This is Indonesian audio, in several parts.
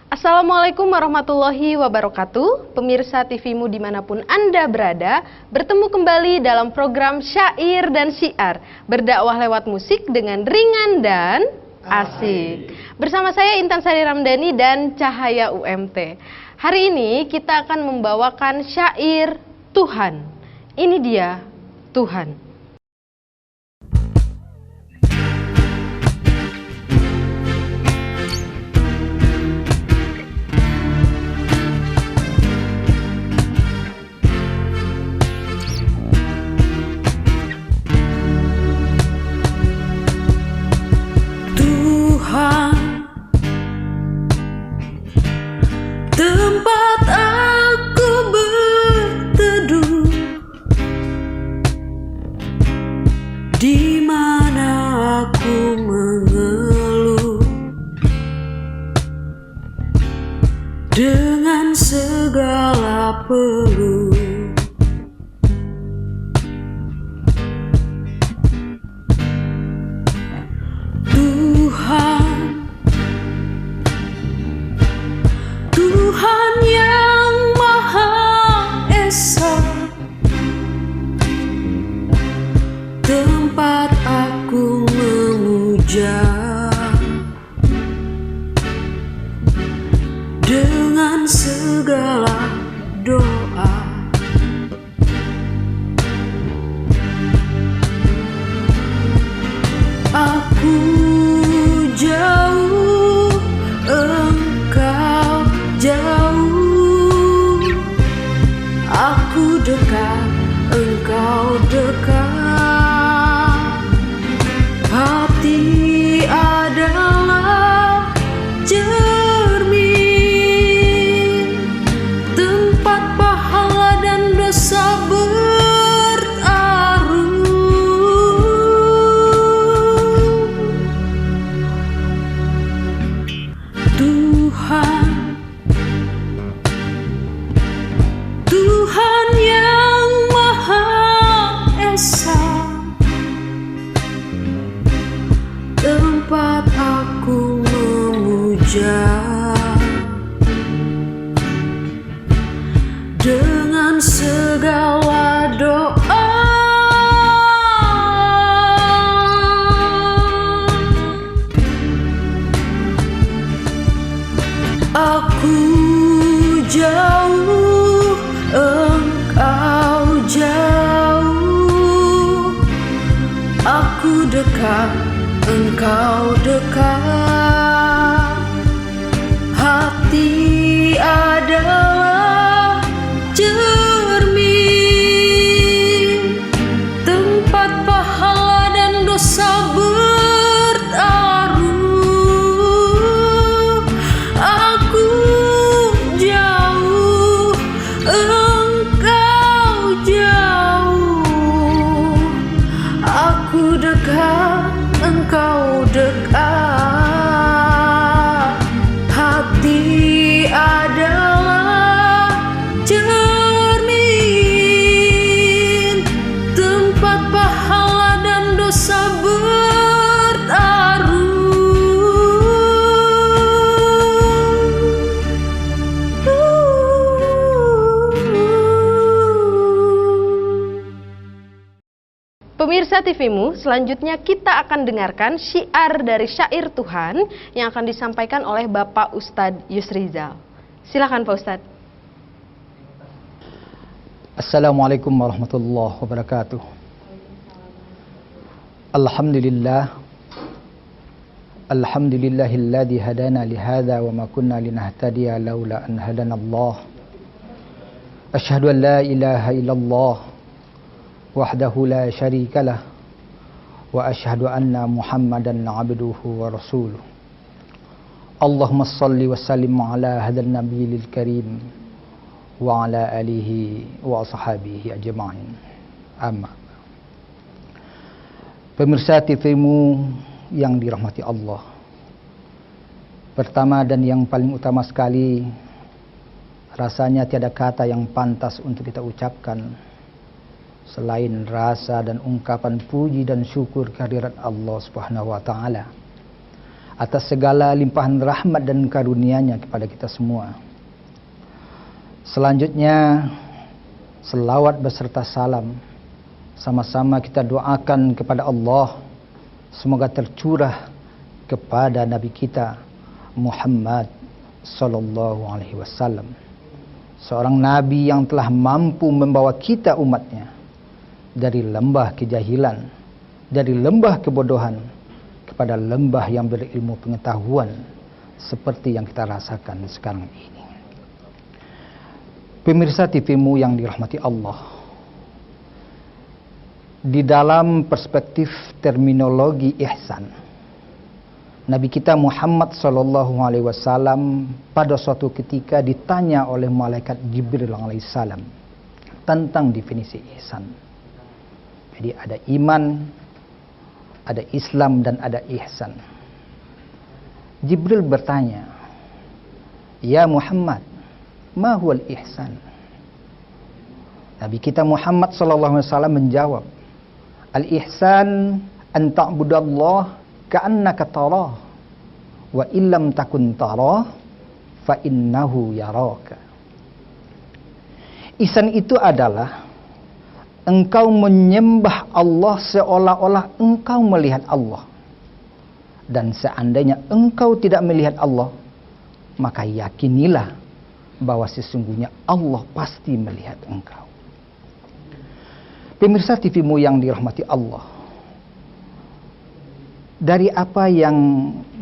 Assalamualaikum warahmatullahi wabarakatuh. Pemirsa TV-mu dimanapun Anda berada, bertemu kembali dalam program Syair dan Syiar, berdakwah lewat musik dengan ringan dan asik. Bersama saya Intan Sari Ramdhani dan Cahaya UMT. Hari ini kita akan membawakan syair Tuhan. Ini dia Tuhan. Tempat aku berteduh, di mana aku mengeluh dengan segala peluh. Tuhan yang Maha Esa, tempat aku memuja dengan segala doa. Aku jauh, engkau jauh, aku dekat, engkau dekat. Hati adalah cermin, tempat pahala dan dosa bertaruh. Tuhan yang Maha Esa, tempat aku memuja dengan segala doa. Aku jauh, engkau jauh, aku dekat, engkau dekat. Hati adalah cermin, tempat pahala dan dosa bertaruh. Aku jauh, engkau jauh, aku dekat, engkau dekat. Hati adalah cermin, tempat pahala dan dosa bertaruh. Pemirsa TV-mu, selanjutnya kita akan dengarkan syiar dari syair Tuhan yang akan disampaikan oleh Bapak Ustadz Yusrizal. Silakan Pak Ustadz. Assalamualaikum warahmatullahi wabarakatuh. Alhamdulillah. Alhamdulillahilladzi hadana lihadza wa ma kunna linahtadiya laula an hadana Allah. Asyhadu an la ilaha illallah wahdahu la syarikalah wa asyhadu anna Muhammadan abduhu wa rasuluh. Allahumma salli wa sallim ala hadzal nabiyil karim wa ala alihi wa ashabihi ajma'in. Amma. Pemirsa TV-mu yang dirahmati Allah, pertama dan yang paling utama sekali, rasanya tiada kata yang pantas untuk kita ucapkan selain rasa dan ungkapan puji dan syukur kehadirat Allah Subhanahu wa taala atas segala limpahan rahmat dan karunia-Nya kepada kita semua. Selanjutnya, selawat beserta salam sama-sama kita doakan kepada Allah, semoga tercurah kepada Nabi kita Muhammad sallallahu alaihi wasallam, seorang nabi yang telah mampu membawa kita umatnya dari lembah kejahilan, dari lembah kebodohan kepada lembah yang berilmu pengetahuan seperti yang kita rasakan sekarang ini. Pemirsa TV-mu yang dirahmati Allah, di dalam perspektif terminologi ihsan, Nabi kita Muhammad sallallahu alaihi wasallam pada suatu ketika ditanya oleh malaikat Jibril alaihi salam tentang definisi ihsan. Jadi ada iman, ada Islam, dan ada ihsan. Jibril bertanya, "Ya Muhammad, ma huwal ihsan?" Nabi kita Muhammad sallallahu alaihi wasallam menjawab, "Al-ihsan an ta'budallah ka'annaka tarah wa illam takun tarah fa innahu yaraka." Ihsan itu adalah engkau menyembah Allah seolah-olah engkau melihat Allah. Dan seandainya engkau tidak melihat Allah, maka yakinilah bahwa sesungguhnya Allah pasti melihat engkau. Pemirsa TV-mu yang dirahmati Allah, dari apa yang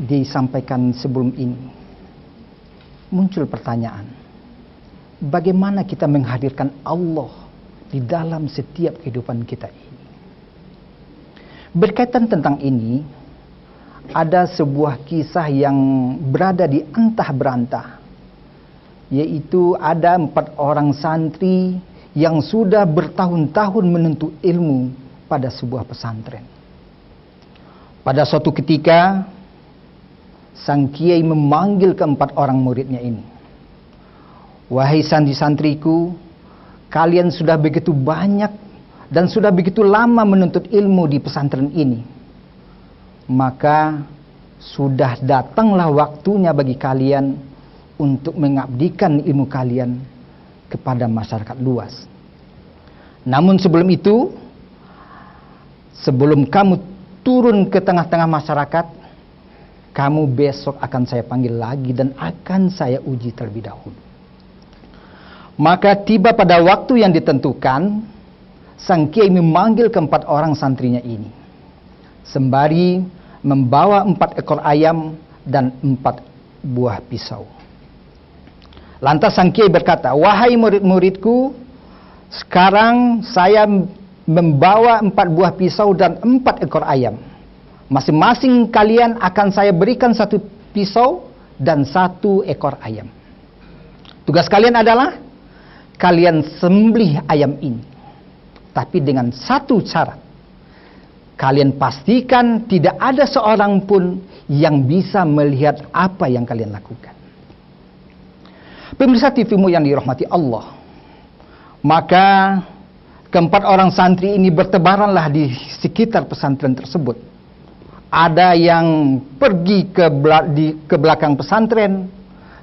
disampaikan sebelum ini, muncul pertanyaan, bagaimana kita menghadirkan Allah di dalam setiap kehidupan kita ini? Berkaitan tentang ini, ada sebuah kisah yang berada di antah berantah, yaitu ada 4 orang santri yang sudah bertahun-tahun menuntut ilmu pada sebuah pesantren. Pada suatu ketika, sang kiai memanggil ke-4 orang muridnya ini. "Wahai santri-santriku, kalian sudah begitu banyak dan sudah begitu lama menuntut ilmu di pesantren ini. Maka sudah datanglah waktunya bagi kalian untuk mengabdikan ilmu kalian kepada masyarakat luas. Namun sebelum itu, sebelum kamu turun ke tengah-tengah masyarakat, kamu besok akan saya panggil lagi dan akan saya uji terlebih dahulu." Maka tiba pada waktu yang ditentukan, sang kiai memanggil ke-4 orang santrinya ini, sembari membawa 4 ekor ayam dan 4 buah pisau. Lantas sang kiai berkata, "Wahai murid-muridku, sekarang saya membawa 4 buah pisau dan 4 ekor ayam. Masing-masing kalian akan saya berikan 1 pisau dan 1 ekor ayam. Tugas kalian adalah kalian sembelih ayam ini. Tapi dengan 1 syarat. Kalian pastikan tidak ada seorang pun yang bisa melihat apa yang kalian lakukan." Pemirsa TV-mu yang dirahmati Allah, maka ke-4 orang santri ini bertebaranlah di sekitar pesantren tersebut. Ada yang pergi ke belakang pesantren,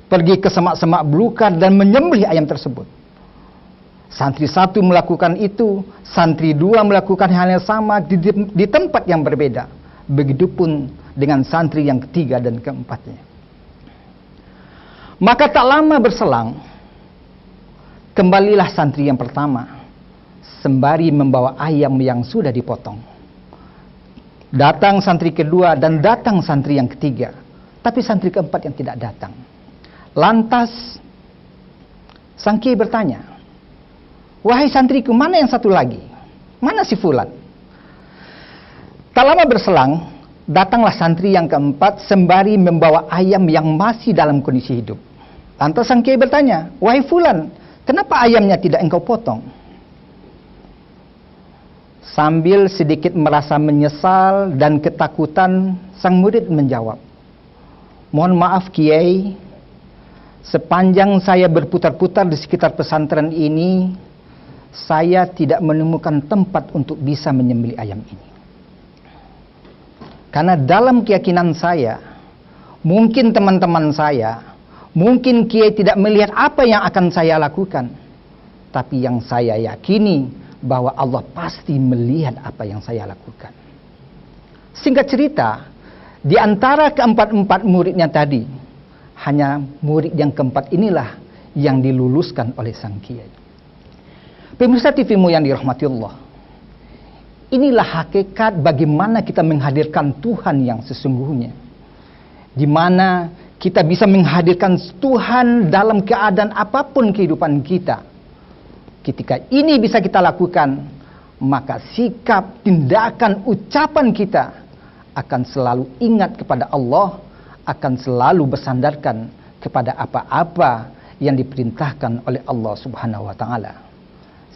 pergi ke semak-semak belukar dan menyembelih ayam tersebut. Santri 1 melakukan itu, santri 2 melakukan hal yang sama di tempat yang berbeda. Begitupun dengan santri yang ketiga dan keempatnya. Maka tak lama berselang, kembalilah santri yang pertama, sembari membawa ayam yang sudah dipotong. Datang santri kedua dan datang santri yang ketiga, tapi santri keempat yang tidak datang. Lantas sang kiai bertanya, "Wahai santriku, mana yang satu lagi? Mana si fulan?" Tak lama berselang, datanglah santri yang keempat sembari membawa ayam yang masih dalam kondisi hidup. Lantas sang kiai bertanya, "Wahai fulan, kenapa ayamnya tidak engkau potong?" Sambil sedikit merasa menyesal dan ketakutan, sang murid menjawab, "Mohon maaf kiai, sepanjang saya berputar-putar di sekitar pesantren ini, saya tidak menemukan tempat untuk bisa menyembelih ayam ini. Karena dalam keyakinan saya, Mungkin teman-teman saya, mungkin Kiai tidak melihat apa yang akan saya lakukan. Tapi yang saya yakini bahwa Allah pasti melihat apa yang saya lakukan. Singkat cerita, di antara keempat-empat muridnya tadi, hanya murid yang keempat inilah yang diluluskan oleh sang Kiai. Pemirsa TVmu yang dirahmati Allah, inilah hakikat bagaimana kita menghadirkan Tuhan yang sesungguhnya. Di mana kita bisa menghadirkan Tuhan dalam keadaan apapun kehidupan kita. Ketika ini bisa kita lakukan, maka sikap, tindakan, ucapan kita akan selalu ingat kepada Allah, akan selalu bersandarkan kepada apa-apa yang diperintahkan oleh Allah Subhanahu wa taala.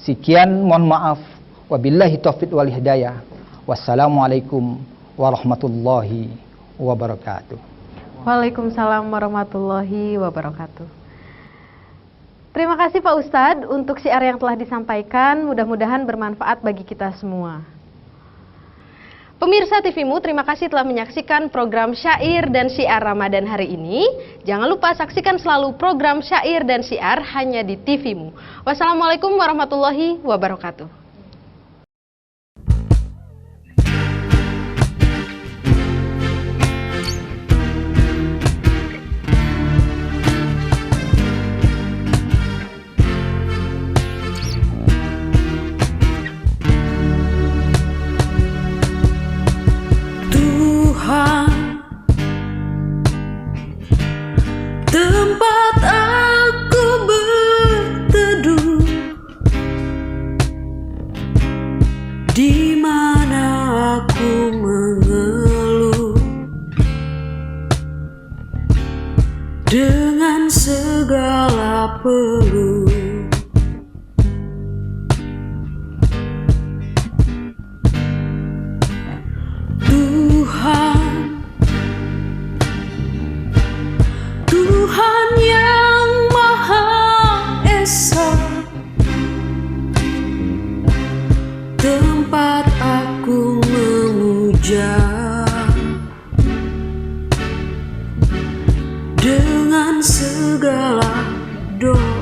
Sekian, mohon maaf. Wabillahi taufiq wal hidayah. Wassalamualaikum warahmatullahi wabarakatuh. Waalaikumsalam warahmatullahi wabarakatuh. Terima kasih Pak Ustadz untuk syiar yang telah disampaikan. Mudah-mudahan bermanfaat bagi kita semua. Pemirsa TVmu, terima kasih telah menyaksikan program Syair dan Syiar Ramadan hari ini. Jangan lupa saksikan selalu program Syair dan Syiar hanya di TVmu. Wassalamualaikum warahmatullahi wabarakatuh. Tempat aku berteduh, di mana aku mengeluh dengan segala peluh. Tuhan yang Maha Esa, tempat aku memuja dengan segala doa.